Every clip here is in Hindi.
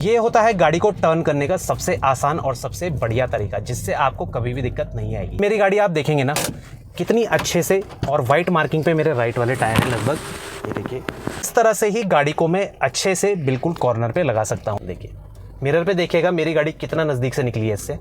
ये होता है गाड़ी को टर्न करने का सबसे आसान और सबसे बढ़िया तरीका, जिससे आपको कभी भी दिक्कत नहीं आएगी। मेरी गाड़ी आप देखेंगे ना कितनी अच्छे से, और वाइट मार्किंग पे मेरे राइट वाले टायर हैं लगभग, ये देखिए। इस तरह से ही गाड़ी को मैं अच्छे से बिल्कुल कॉर्नर पे लगा सकता हूँ। देखिए मिरर पे देखिएगा मेरी गाड़ी कितना नज़दीक से निकली है, इससे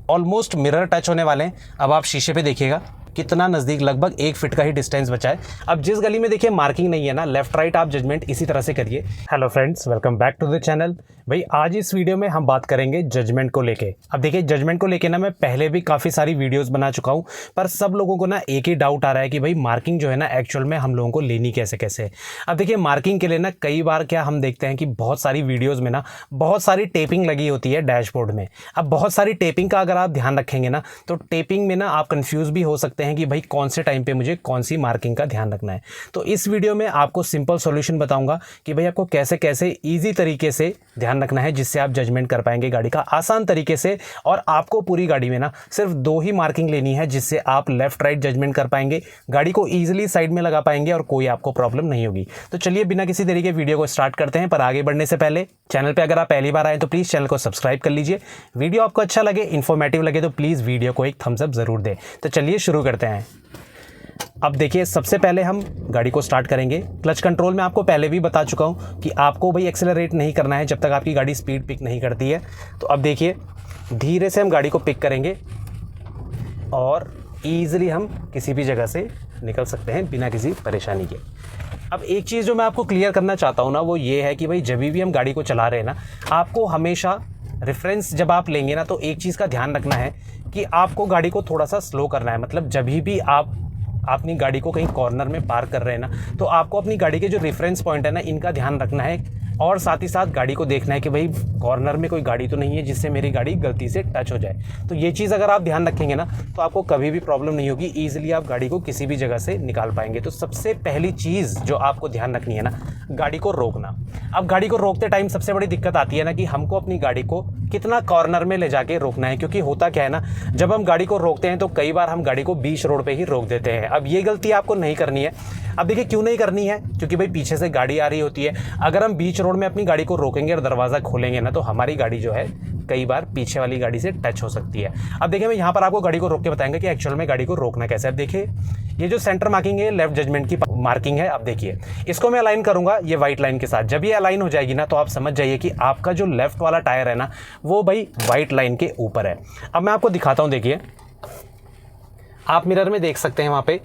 ऑलमोस्ट मिरर टच होने वाले हैं। अब आप शीशे पे देखिएगा कितना नज़दीक, लगभग 1 फीट का ही डिस्टेंस बचा है। अब जिस गली में देखिए मार्किंग नहीं है ना, लेफ्ट राइट आप जजमेंट इसी तरह से करिए। Hello friends, welcome back to the channel. भाई आज इस वीडियो में हम बात करेंगे जजमेंट को लेके। अब देखिए जजमेंट को लेके ना मैं पहले भी काफ़ी सारी वीडियोस बना चुका हूँ, पर सब लोगों को ना एक ही डाउट आ रहा है कि भाई मार्किंग जो है ना एक्चुअल में हम लोगों को लेनी कैसे कैसे। अब देखिए मार्किंग के लिए ना कई बार क्या हम देखते हैं कि बहुत सारी वीडियोज़ में ना बहुत सारी टेपिंग लगी होती है डैशबोर्ड में। अब बहुत सारी टेपिंग का अगर आप ध्यान रखेंगे ना, तो टेपिंग में ना आप कन्फ्यूज़ भी हो सकते हैं कि भाई कौन से टाइम पे मुझे कौन सी मार्किंग का ध्यान रखना है। तो इस वीडियो में आपको सिंपल सॉल्यूशन बताऊंगा कि भाई आपको कैसे कैसे इजी तरीके से ध्यान रखना है, जिससे आप जजमेंट कर पाएंगे गाड़ी का आसान तरीके से। और आपको पूरी गाड़ी में ना सिर्फ 2 ही मार्किंग लेनी है, जिससे आप लेफ्ट राइट जजमेंट कर पाएंगे, गाड़ी को ईजिली साइड में लगा पाएंगे और कोई आपको प्रॉब्लम नहीं होगी। तो चलिए बिना किसी देरी के वीडियो को स्टार्ट करते हैं। पर आगे बढ़ने से पहले चैनल पर अगर आप पहली बार आए तो प्लीज़ चैनल को सब्सक्राइब कर लीजिए। वीडियो आपको अच्छा लगे, इन्फॉर्मेटिव लगे तो प्लीज़ वीडियो को एक थम्स अप ज़रूर दें। तो चलिए शुरू करते हैं। अब देखिए सबसे पहले हम गाड़ी को स्टार्ट करेंगे। क्लच कंट्रोल में आपको पहले भी बता चुका हूँ कि आपको भाई एक्सेलरेट नहीं करना है जब तक आपकी गाड़ी स्पीड पिक नहीं करती है। तो अब देखिए धीरे से हम गाड़ी को पिक करेंगे और ईज़िली हम किसी भी जगह से निकल सकते हैं बिना किसी परेशानी के। अब एक चीज़ जो मैं आपको क्लियर करना चाहता हूँ ना, वो ये है कि भाई जब भी हम गाड़ी को चला रहे हैं ना, आपको हमेशा रेफरेंस जब आप लेंगे ना, तो एक चीज़ का ध्यान रखना है कि आपको गाड़ी को थोड़ा सा स्लो करना है। मतलब जब भी आप अपनी गाड़ी को कहीं कॉर्नर में पार्क कर रहे हैं ना, तो आपको अपनी गाड़ी के जो रेफरेंस पॉइंट है ना, इनका ध्यान रखना है। और साथ ही साथ गाड़ी को देखना है कि भाई कॉर्नर में कोई गाड़ी तो नहीं है जिससे मेरी गाड़ी गलती से टच हो जाए। तो ये चीज़ अगर आप ध्यान रखेंगे ना, तो आपको कभी भी प्रॉब्लम नहीं होगी, ईजिली आप गाड़ी को किसी भी जगह से निकाल पाएंगे। तो सबसे पहली चीज़ जो आपको ध्यान रखनी है ना, गाड़ी को रोकना। अब गाड़ी को रोकते टाइम सबसे बड़ी दिक्कत आती है ना कि हमको अपनी गाड़ी को कितना कॉर्नर में ले जाके रोकना है। क्योंकि होता क्या है ना, जब हम गाड़ी को रोकते हैं तो कई बार हम गाड़ी को बीच रोड पे ही रोक देते हैं। अब ये गलती आपको नहीं करनी है। अब देखिए क्यों नहीं करनी है, क्योंकि भाई पीछे से गाड़ी आ रही होती है। अगर हम बीच रोड में अपनी गाड़ी को रोकेंगे और दरवाज़ा खोलेंगे ना, तो हमारी गाड़ी जो है कई बार पीछे वाली गाड़ी से टच हो सकती है। अब देखिए मैं यहाँ पर आपको गाड़ी को रोक के बताएंगे कि एक्चुअल में गाड़ी को रोकना कैसे। अब देखिए ये जो सेंटर मार्किंग है, लेफ्ट जजमेंट की मार्किंग है। अब देखिए इसको मैं अलाइन करूंगा ये वाइट लाइन के साथ। जब ये अलाइन हो जाएगी ना, तो आप समझ जाइए कि आपका जो लेफ्ट वाला टायर है ना, वो भाई वाइट लाइन के ऊपर है। अब मैं आपको दिखाता हूँ, देखिए आप मिरर में देख सकते हैं, वहाँ पे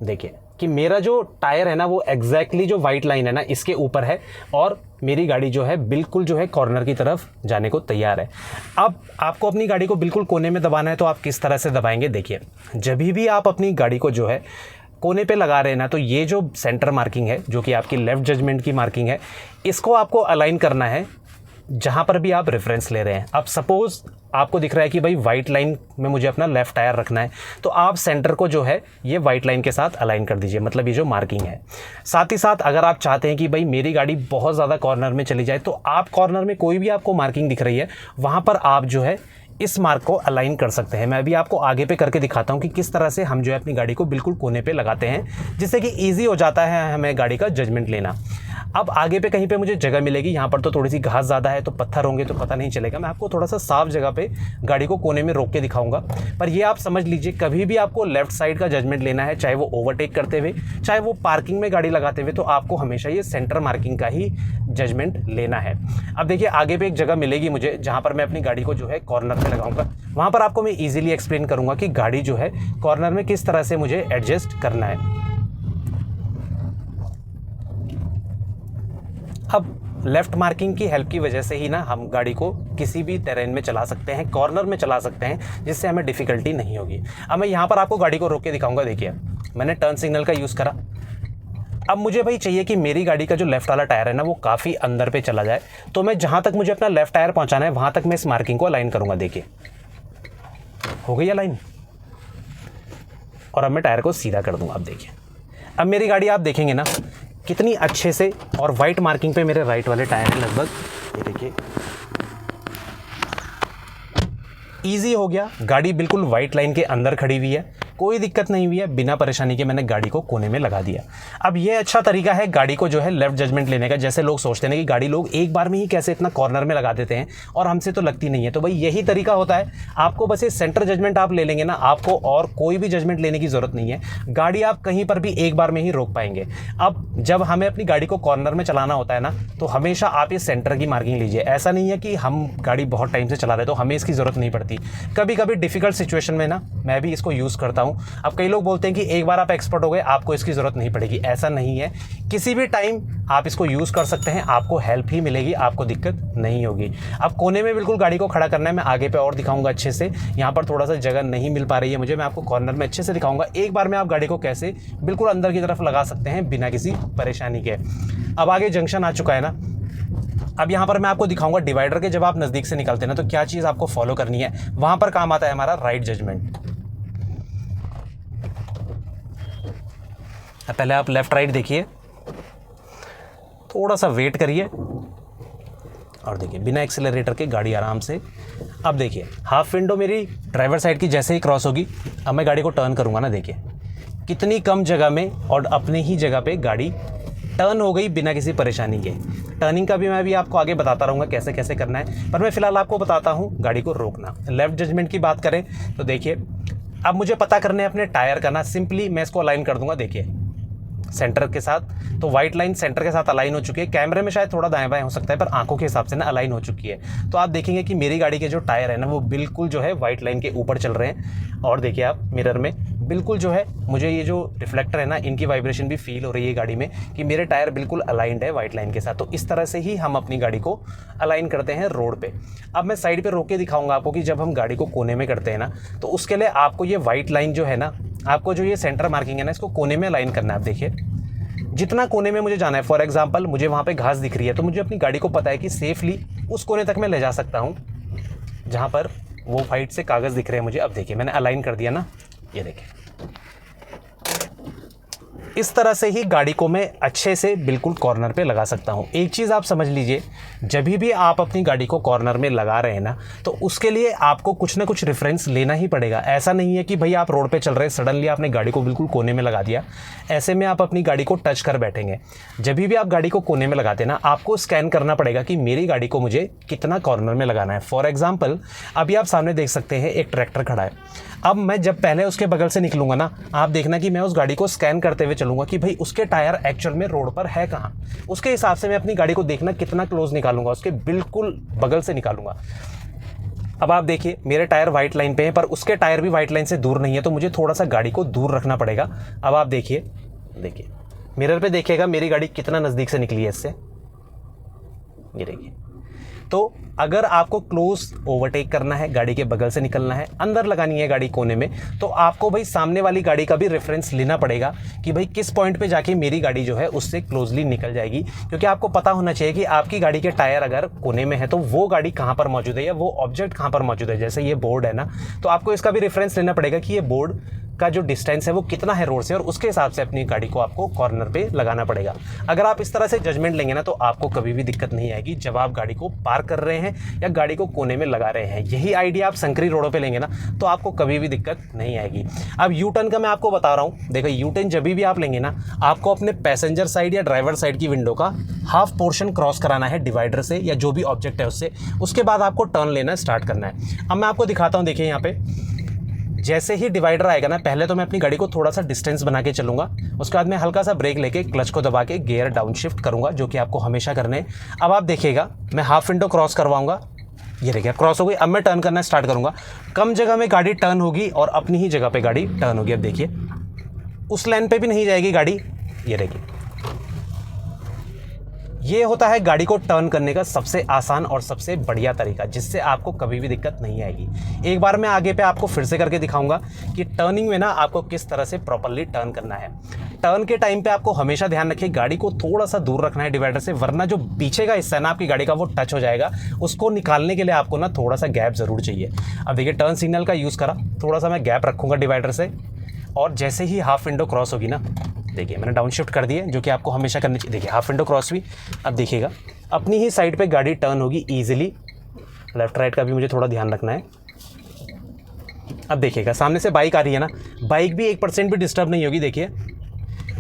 देखिए कि मेरा जो टायर है ना, वो एग्जैक्टली जो वाइट लाइन है ना, इसके ऊपर है, और मेरी गाड़ी जो है बिल्कुल जो है कॉर्नर की तरफ जाने को तैयार है। अब आपको अपनी गाड़ी को बिल्कुल कोने में दबाना है, तो आप किस तरह से दबाएंगे। देखिए जब भी आप अपनी गाड़ी को जो है कोने पे लगा रहे हैं ना, तो ये जो सेंटर मार्किंग है, जो कि आपकी लेफ्ट जजमेंट की मार्किंग है, इसको आपको अलाइन करना है जहाँ पर भी आप रेफरेंस ले रहे हैं। अब सपोज़ आपको दिख रहा है कि भाई वाइट लाइन में मुझे अपना लेफ़्ट टायर रखना है, तो आप सेंटर को जो है ये वाइट लाइन के साथ अलाइन कर दीजिए, मतलब ये जो मार्किंग है। साथ ही साथ अगर आप चाहते हैं कि भाई मेरी गाड़ी बहुत ज़्यादा कॉर्नर में चली जाए, तो आप कॉर्नर में कोई भी आपको मार्किंग दिख रही है, वहाँ पर आप जो है इस मार्क को अलाइन कर सकते हैं। मैं अभी आपको आगे पे करके दिखाता हूँ कि किस तरह से हम जो है अपनी गाड़ी को बिल्कुल कोने पे लगाते हैं, जिससे कि ईजी हो जाता है हमें गाड़ी का जजमेंट लेना। अब आगे पे कहीं पे मुझे जगह मिलेगी, यहाँ पर तो थोड़ी सी घास ज़्यादा है, तो पत्थर होंगे तो पता नहीं चलेगा। मैं आपको थोड़ा सा साफ जगह पे गाड़ी को कोने में रोक के दिखाऊंगा। पर ये आप समझ लीजिए, कभी भी आपको लेफ्ट साइड का जजमेंट लेना है, चाहे वो ओवरटेक करते हुए, चाहे वो पार्किंग में गाड़ी लगाते हुए, तो आपको हमेशा ये सेंटर मार्किंग का ही जजमेंट लेना है। अब देखिए आगे पे एक जगह मिलेगी मुझे, जहाँ पर मैं अपनी गाड़ी को जो है कॉर्नर पे लगाऊंगा। वहाँ पर आपको मैं ईजिली एक्सप्लेन करूँगा कि गाड़ी जो है कॉर्नर में किस तरह से मुझे एडजस्ट करना है। अब लेफ़्ट मार्किंग की हेल्प की वजह से ही ना हम गाड़ी को किसी भी टेरेन में चला सकते हैं, कॉर्नर में चला सकते हैं, जिससे हमें डिफ़िकल्टी नहीं होगी। अब मैं यहाँ पर आपको गाड़ी को रोक के दिखाऊंगा। देखिए मैंने टर्न सिग्नल का यूज़ करा। अब मुझे भाई चाहिए कि मेरी गाड़ी का जो लेफ़्ट वाला टायर है ना, वो काफ़ी अंदर पे चला जाए। तो मैं जहाँ तक मुझे अपना लेफ़्ट टायर पहुँचाना है, वहाँ तक मैं इस मार्किंग को अलाइन करूँगा। देखिए हो गई अलाइन, और अब मैं टायर को सीधा कर दूँगा। अब देखिए अब मेरी गाड़ी आप देखेंगे ना कितनी अच्छे से, और वाइट मार्किंग पे मेरे राइट वाले टायर हैं लगभग, ये देखिए ईजी हो गया। गाड़ी बिल्कुल वाइट लाइन के अंदर खड़ी हुई है, कोई दिक्कत नहीं हुई है, बिना परेशानी के मैंने गाड़ी को कोने में लगा दिया। अब ये अच्छा तरीका है गाड़ी को जो है लेफ्ट जजमेंट लेने का। जैसे लोग सोचते हैं कि गाड़ी लोग एक बार में ही कैसे इतना कॉर्नर में लगा देते हैं और हमसे तो लगती नहीं है, तो भाई यही तरीका होता है। आपको बस ये सेंटर जजमेंट आप ले लेंगे ना, आपको और कोई भी जजमेंट लेने की ज़रूरत नहीं है, गाड़ी आप कहीं पर भी एक बार में ही रोक पाएंगे। अब जब हमें अपनी गाड़ी को कॉर्नर में चलाना होता है ना, तो हमेशा आप ये सेंटर की मार्किंग लीजिए। ऐसा नहीं है कि हम गाड़ी बहुत टाइम से चला रहे तो हमें इसकी ज़रूरत नहीं पड़ती। कभी कभी डिफ़िकल्ट सिचुएशन में ना मैं भी इसको यूज़ करता हूँ। अब कई लोग बोलते हैं कि एक बार आप एक्सपर्ट हो गए आपको इसकी ज़रूरत नहीं पड़ेगी, ऐसा नहीं है। किसी भी टाइम आप इसको यूज़ कर सकते हैं, आपको हेल्प ही मिलेगी, आपको दिक्कत नहीं होगी। अब कोने में बिल्कुल गाड़ी को खड़ा करना है, मैं आगे पे और दिखाऊंगा अच्छे से। यहाँ पर थोड़ा सा जगह नहीं मिल पा रही है मुझे, मैं आपको कॉर्नर में अच्छे से दिखाऊंगा। एक बार में आप गाड़ी को कैसे बिल्कुल अंदर की तरफ लगा सकते हैं बिना किसी परेशानी के। अब आगे जंक्शन आ चुका है ना, अब यहाँ पर मैं आपको दिखाऊंगा डिवाइडर के जब आप नज़दीक से निकलते हैं ना तो क्या चीज़ आपको फॉलो करनी है। वहाँ पर काम आता है हमारा राइट जजमेंट। पहले आप लेफ़्ट राइट देखिए, थोड़ा सा वेट करिए और देखिए बिना एक्सेलरेटर के गाड़ी आराम से। अब देखिए हाफ विंडो मेरी ड्राइवर साइड की जैसे ही क्रॉस होगी, अब मैं गाड़ी को टर्न करूँगा ना, देखिए कितनी कम जगह में और अपने ही जगह पे गाड़ी टर्न हो गई बिना किसी परेशानी के। टर्निंग का भी मैं भी आपको आगे बताता रहूँगा कैसे कैसे करना है, पर मैं फ़िलहाल आपको बताता हूँ गाड़ी को रोकना। लेफ़्ट जजमेंट की बात करें तो देखिए अब मुझे पता करने अपने टायर का ना, सिंपली मैं इसको अलाइन कर दूँगा। देखिए सेंटर के साथ, तो वाइट लाइन सेंटर के साथ अलाइन हो चुकी है। कैमरे में शायद थोड़ा दाएं बाएं हो सकता है, पर आंखों के हिसाब से ना अलाइन हो चुकी है। तो आप देखेंगे कि मेरी गाड़ी के जो टायर है ना वो बिल्कुल जो है वाइट लाइन के ऊपर चल रहे हैं। और देखिए आप मिरर में बिल्कुल जो है मुझे ये जो रिफ्लेक्टर है ना इनकी वाइब्रेशन भी फील हो रही है गाड़ी में कि मेरे टायर बिल्कुल अलाइंड है वाइट लाइन के साथ। तो इस तरह से ही हम अपनी गाड़ी को अलाइन करते हैं रोड पे। अब मैं साइड पे रोक के दिखाऊंगा आपको कि जब हम गाड़ी को कोने में करते हैं ना, तो उसके लिए आपको ये वाइट लाइन जो है ना, आपको जो ये सेंटर मार्किंग है ना, इसको कोने में अलाइन करना है। आप देखिए जितना कोने में मुझे जाना है, फॉर एग्जांपल मुझे वहाँ पे घास दिख रही है तो मुझे अपनी गाड़ी को पता है कि सेफली उस कोने तक मैं ले जा सकता हूँ जहाँ पर वो वाइट से कागज़ दिख रहे हैं मुझे। अब देखिए मैंने अलाइन कर दिया ना, ये देखिए इस तरह से ही गाड़ी को मैं अच्छे से बिल्कुल कॉर्नर पे लगा सकता हूँ। एक चीज़ आप समझ लीजिए, जब भी आप अपनी गाड़ी को कॉर्नर में लगा रहे हैं ना, तो उसके लिए आपको कुछ ना कुछ रेफरेंस लेना ही पड़ेगा। ऐसा नहीं है कि भाई आप रोड पे चल रहे हैं सडनली आपने गाड़ी को बिल्कुल कोने में लगा दिया, ऐसे में आप अपनी गाड़ी को टच कर बैठेंगे। जब भी आप गाड़ी को कोने में लगाते हैं ना, आपको स्कैन करना पड़ेगा कि मेरी गाड़ी को मुझे कितना कॉर्नर में लगाना है। फॉर एग्जाम्पल अभी आप सामने देख सकते हैं एक ट्रैक्टर खड़ा है। अब मैं जब पहले उसके बगल से निकलूंगा ना, आप देखना कि मैं उस गाड़ी को स्कैन करते हुए चलूंगा कि भाई उसके टायर एक्चुअल में रोड पर है कहाँ। उसके हिसाब से मैं अपनी गाड़ी को देखना कितना क्लोज निकालूंगा, उसके बिल्कुल बगल से निकालूंगा। अब आप देखिए मेरे टायर वाइट लाइन पे हैं, पर उसके टायर भी वाइट लाइन से दूर नहीं है, तो मुझे थोड़ा सा गाड़ी को दूर रखना पड़ेगा। अब आप देखिए मिरर पे देखिएगा मेरी गाड़ी कितना नज़दीक से निकली है इससे, ये देखिए। तो अगर आपको क्लोज ओवरटेक करना है, गाड़ी के बगल से निकलना है, अंदर लगानी है गाड़ी कोने में, तो आपको भाई सामने वाली गाड़ी का भी रेफरेंस लेना पड़ेगा कि भाई किस पॉइंट पे जाके मेरी गाड़ी जो है उससे क्लोजली निकल जाएगी। क्योंकि आपको पता होना चाहिए कि आपकी गाड़ी के टायर अगर कोने में है तो वो गाड़ी कहाँ पर मौजूद है या वो ऑब्जेक्ट कहाँ पर मौजूद है। जैसे ये बोर्ड है ना, तो आपको इसका भी रेफरेंस लेना पड़ेगा कि ये बोर्ड का जो डिस्टेंस है वो कितना है रोड से, और उसके हिसाब से अपनी गाड़ी को आपको कॉर्नर पे लगाना पड़ेगा। अगर आप इस तरह से जजमेंट लेंगे ना, तो आपको कभी भी दिक्कत नहीं आएगी जब आप गाड़ी को पार्क कर रहे हैं या गाड़ी को कोने में लगा रहे हैं। यही आइडिया आप संकरी रोडों पे लेंगे ना, तो आपको कभी भी दिक्कत नहीं आएगी। अब यू टर्न का मैं आपको बता रहा हूँ। देखो यू टर्न जब भी आप लेंगे ना, आपको अपने पैसेंजर साइड या ड्राइवर साइड की विंडो का हाफ पोर्शन क्रॉस कराना है डिवाइडर से या जो भी ऑब्जेक्ट है उससे। उसके बाद आपको टर्न लेना स्टार्ट करना है। अब मैं आपको दिखाता हूँ, देखिए यहाँ पे जैसे ही डिवाइडर आएगा ना, पहले तो मैं अपनी गाड़ी को थोड़ा सा डिस्टेंस बना के चलूंगा, उसके बाद मैं हल्का सा ब्रेक लेके क्लच को दबा के गियर डाउन शिफ्ट करूंगा, जो कि आपको हमेशा करने। अब आप देखिएगा मैं हाफ विंडो क्रॉस करवाऊंगा, ये देखिए क्रॉस हो गई। अब मैं टर्न करना स्टार्ट करूंगा, कम जगह में गाड़ी टर्न होगी और अपनी ही जगह पे गाड़ी टर्न होगी। अब देखिए उस लाइन पे भी नहीं जाएगी गाड़ी, ये देखिए। ये होता है गाड़ी को टर्न करने का सबसे आसान और सबसे बढ़िया तरीका, जिससे आपको कभी भी दिक्कत नहीं आएगी। एक बार मैं आगे पे आपको फिर से करके दिखाऊंगा कि टर्निंग में ना आपको किस तरह से प्रॉपर्ली टर्न करना है। टर्न के टाइम पे आपको हमेशा ध्यान रखिए गाड़ी को थोड़ा सा दूर रखना है डिवाइडर से, वरना जो पीछे का हिस्सा है ना आपकी गाड़ी का वो टच हो जाएगा। उसको निकालने के लिए आपको ना थोड़ा सा गैप ज़रूर चाहिए। अब देखिए टर्न सिग्नल का यूज़ करा, थोड़ा सा मैं गैप रखूँगा डिवाइडर से, और जैसे ही हाफ विंडो क्रॉस होगी ना, देखिए मैंने डाउन शिफ्ट कर दी है, जो कि आपको हमेशा करनी चाहिए। देखिए हाफ विंडो क्रॉस हुई। अब देखिएगा अपनी ही साइड पे गाड़ी टर्न होगी ईजिली। लेफ्ट राइट का भी मुझे थोड़ा ध्यान रखना है। अब देखिएगा सामने से बाइक आ रही है ना, बाइक भी 1% भी डिस्टर्ब नहीं होगी, देखिए,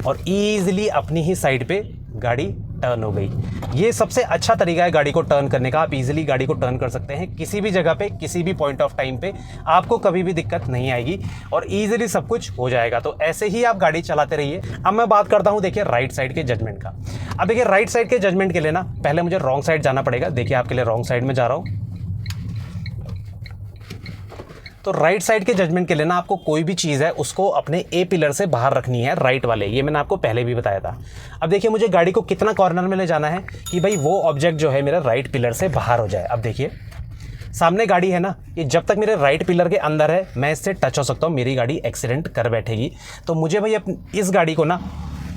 और ईजिली अपनी ही साइड पे गाड़ी टर्न हो गई। ये सबसे अच्छा तरीका है गाड़ी को टर्न करने का। आप इजीली गाड़ी को टर्न कर सकते हैं किसी भी जगह पे, किसी भी पॉइंट ऑफ टाइम पे, आपको कभी भी दिक्कत नहीं आएगी और इजीली सब कुछ हो जाएगा। तो ऐसे ही आप गाड़ी चलाते रहिए। अब मैं बात करता हूँ देखिए राइट साइड के जजमेंट का। अब देखिए राइट साइड के जजमेंट के लिए ना पहले मुझे रॉन्ग साइड जाना पड़ेगा। देखिए आपके लिए रॉन्ग साइड में जा रहा हूँ। तो राइट साइड के जजमेंट के लिए ना आपको कोई भी चीज़ है उसको अपने ए पिलर से बाहर रखनी है, राइट वाले। ये मैंने आपको पहले भी बताया था। अब देखिए मुझे गाड़ी को कितना कॉर्नर में ले जाना है कि भाई वो ऑब्जेक्ट जो है मेरा राइट पिलर से बाहर हो जाए। अब देखिए सामने गाड़ी है ना, ये जब तक मेरे राइट पिलर के अंदर है मैं इससे टच हो सकता हूँ, मेरी गाड़ी एक्सीडेंट कर बैठेगी। तो मुझे भाई इस गाड़ी को ना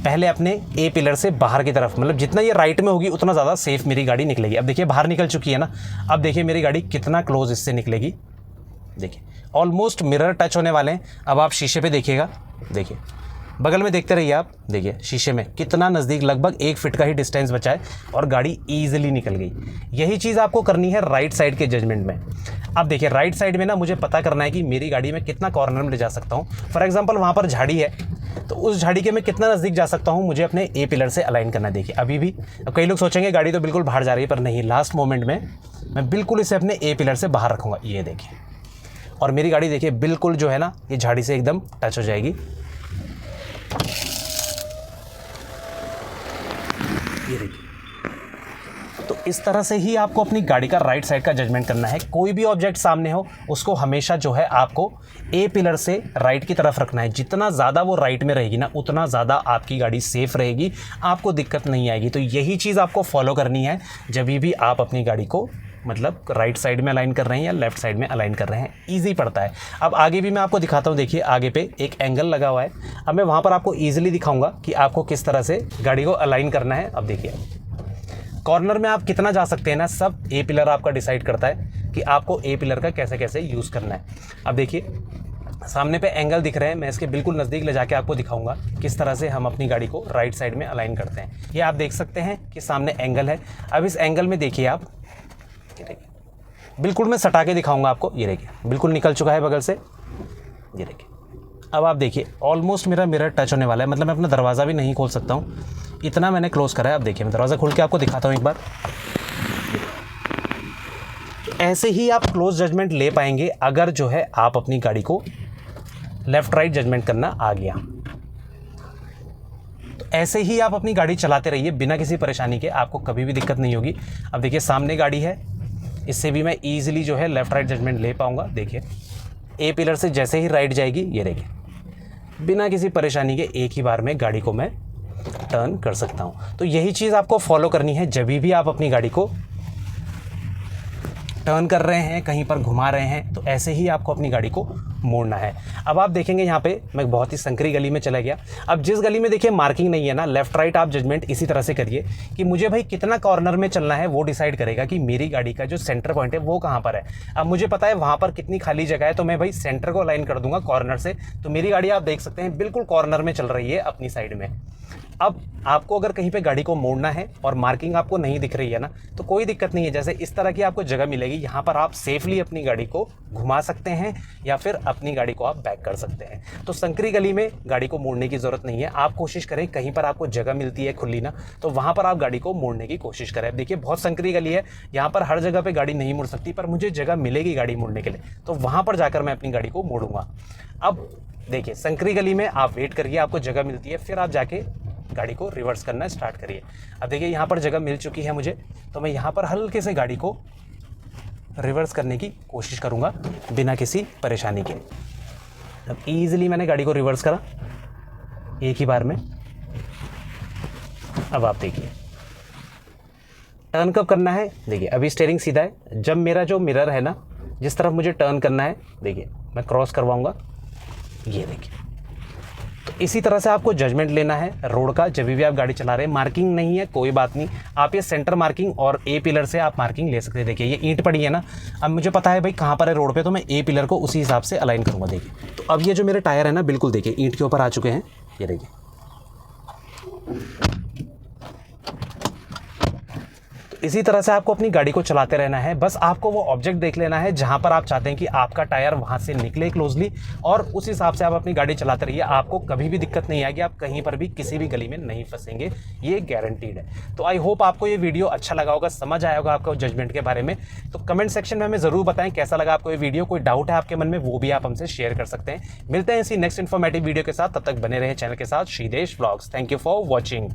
पहले अपने ए पिलर से बाहर की तरफ, मतलब जितना ये राइट में होगी उतना ज़्यादा सेफ मेरी गाड़ी निकलेगी। अब देखिए बाहर निकल चुकी है ना। अब देखिए मेरी गाड़ी कितना क्लोज इससे निकलेगी। देखिए ऑलमोस्ट मिरर टच होने वाले हैं। अब आप शीशे पे देखिएगा, देखिए बगल में देखते रहिए आप। देखिए शीशे में कितना नज़दीक, लगभग 1 फीट का ही डिस्टेंस बचा है और गाड़ी ईजिली निकल गई। यही चीज़ आपको करनी है राइट साइड के जजमेंट में। अब देखिए राइट साइड में ना मुझे पता करना है कि मेरी गाड़ी में कितना कॉर्नर में ले जा सकता हूँ। फॉर एग्जाम्पल वहाँ पर झाड़ी है तो उस झाड़ी के मैं कितना नज़दीक जा सकता हूँ, मुझे अपने ए पिलर से अलाइन करना है। देखिए अभी भी अब कई लोग सोचेंगे गाड़ी तो बिल्कुल बाहर जा रही है, पर नहीं, लास्ट मोमेंट में मैं बिल्कुल इसे अपने ए पिलर से बाहर रखूँगा। ये देखिए, और मेरी गाड़ी देखिए बिल्कुल जो है ना ये झाड़ी से एकदम टच हो जाएगी। ये देखिए, तो इस तरह से ही आपको अपनी गाड़ी का राइट साइड का जजमेंट करना है। कोई भी ऑब्जेक्ट सामने हो उसको हमेशा जो है आपको ए पिलर से राइट की तरफ रखना है। जितना ज़्यादा वो राइट में रहेगी ना उतना ज़्यादा आपकी गाड़ी सेफ रहेगी, आपको दिक्कत नहीं आएगी। तो यही चीज़ आपको फॉलो करनी है जब भी आप अपनी गाड़ी को मतलब राइट साइड में अलाइन कर रहे हैं या लेफ्ट साइड में अलाइन कर रहे हैं। ईजी पड़ता है। अब आगे भी मैं आपको दिखाता हूँ। देखिए आगे पे एक एंगल लगा हुआ है। अब मैं वहाँ पर आपको ईजिली दिखाऊंगा कि आपको किस तरह से गाड़ी को अलाइन करना है। अब देखिए कॉर्नर में आप कितना जा सकते हैं ना, सब ए पिलर आपका डिसाइड करता है कि आपको ए पिलर का कैसे कैसे यूज़ करना है। अब देखिए सामने पे एंगल दिख रहे हैं, मैं इसके बिल्कुल नज़दीक ले जाके आपको दिखाऊंगा किस तरह से हम अपनी गाड़ी को राइट साइड में अलाइन करते हैं। ये आप देख सकते हैं कि सामने एंगल है। अब इस एंगल में देखिए आप, बिल्कुल मैं सटा के दिखाऊंगा आपको। ये देखिए बिल्कुल निकल चुका है बगल से। ये देखिए अब आप देखिए ऑलमोस्ट मेरा मिरर टच होने वाला है, मतलब मैं अपना दरवाज़ा भी नहीं खोल सकता हूँ, इतना मैंने क्लोज करा है। अब देखिए मैं दरवाज़ा खोल के आपको दिखाता हूँ एक बार। ऐसे ही आप क्लोज जजमेंट ले पाएंगे अगर जो है आप अपनी गाड़ी को लेफ़्ट राइट जजमेंट करना आ गया। तो ऐसे ही आप अपनी गाड़ी चलाते रहिए बिना किसी परेशानी के, आपको कभी भी दिक्कत नहीं होगी। अब देखिए सामने गाड़ी है, इससे भी मैं ईजिली जो है लेफ़्ट राइट जजमेंट ले पाऊंगा। देखिए ए पिलर से जैसे ही राइट जाएगी, ये देखिए बिना किसी परेशानी के एक ही बार में गाड़ी को मैं टर्न कर सकता हूं। तो यही चीज़ आपको फॉलो करनी है जब भी आप अपनी गाड़ी को टर्न कर रहे हैं, कहीं पर घुमा रहे हैं, तो ऐसे ही आपको अपनी गाड़ी को मोड़ना है। अब आप देखेंगे यहाँ पे मैं बहुत ही संकरी गली में चला गया। अब जिस गली में देखिए मार्किंग नहीं है ना, लेफ्ट राइट आप जजमेंट इसी तरह से करिए कि मुझे भाई कितना कॉर्नर में चलना है, वो डिसाइड करेगा कि मेरी गाड़ी का जो सेंटर पॉइंट है वो कहाँ पर है। अब मुझे पता है वहाँ पर कितनी खाली जगह है, तो मैं भाई सेंटर को अलाइन कर दूंगा कॉर्नर से। तो मेरी गाड़ी आप देख सकते हैं बिल्कुल कॉर्नर में चल रही है अपनी साइड में। अब आपको अगर कहीं पे गाड़ी को मोड़ना है और मार्किंग आपको नहीं दिख रही है ना, तो कोई दिक्कत नहीं है। जैसे इस तरह की आपको जगह मिलेगी, यहाँ पर आप सेफली अपनी गाड़ी को घुमा सकते हैं या फिर अपनी गाड़ी को आप बैक कर सकते हैं। तो संकरी गली में गाड़ी को मोड़ने की ज़रूरत नहीं है। आप कोशिश करें कहीं पर आपको जगह मिलती है खुली ना, तो वहाँ पर आप गाड़ी को मोड़ने की कोशिश करें। अब देखिए बहुत संकरी गली है, यहाँ पर हर जगह पर गाड़ी नहीं मुड़ सकती, पर मुझे जगह मिलेगी गाड़ी मोड़ने के लिए, तो वहाँ पर जाकर मैं अपनी गाड़ी को मोड़ूंगा। अब देखिए संकरी गली में आप वेट करिए, आपको जगह मिलती है, फिर आप जाके गाड़ी को रिवर्स करना स्टार्ट करिए। अब देखिए यहाँ पर जगह मिल चुकी है मुझे, तो मैं यहाँ पर हल्के से गाड़ी को रिवर्स करने की कोशिश करूँगा बिना किसी परेशानी के। अब ईजिली मैंने गाड़ी को रिवर्स करा एक ही बार में। अब आप देखिए टर्न कब करना है। देखिए अभी स्टीयरिंग सीधा है, जब मेरा जो मिरर है ना जिस तरफ मुझे टर्न करना है, देखिए मैं क्रॉस करवाऊँगा। ये देखिए तो इसी तरह से आपको जजमेंट लेना है रोड का जब भी आप गाड़ी चला रहे हैं। मार्किंग नहीं है कोई बात नहीं, आप ये सेंटर मार्किंग और ए पिलर से आप मार्किंग ले सकते हैं। देखिए ये ईंट पड़ी है ना, अब मुझे पता है भाई कहाँ पर है रोड पे, तो मैं ए पिलर को उसी हिसाब से अलाइन करूँगा। देखिए तो अब ये जो मेरे टायर है ना बिल्कुल देखिए ईंट के ऊपर आ चुके हैं। ये देखिए तो इसी तरह से आपको अपनी गाड़ी को चलाते रहना है। बस आपको वो ऑब्जेक्ट देख लेना है जहां पर आप चाहते हैं कि आपका टायर वहां से निकले क्लोजली, और उस हिसाब से आप अपनी गाड़ी चलाते रहिए। आपको कभी भी दिक्कत नहीं आएगी, आप कहीं पर भी किसी भी गली में नहीं फंसेंगे, ये गारंटीड है। तो आई होप आपको ये वीडियो अच्छा लगा होगा, समझ आया होगा आपको जजमेंट के बारे में। तो कमेंट सेक्शन में हमें ज़रूर बताएं कैसा लगा आपको ये वीडियो। कोई डाउट है आपके मन में वो भी आप हमसे शेयर कर सकते हैं। मिलते हैं इसी नेक्स्ट इन्फॉर्मेटिव वीडियो के साथ, तब तक बने रहे चैनल के साथ, Shridesh vlogs. Thank you for watching.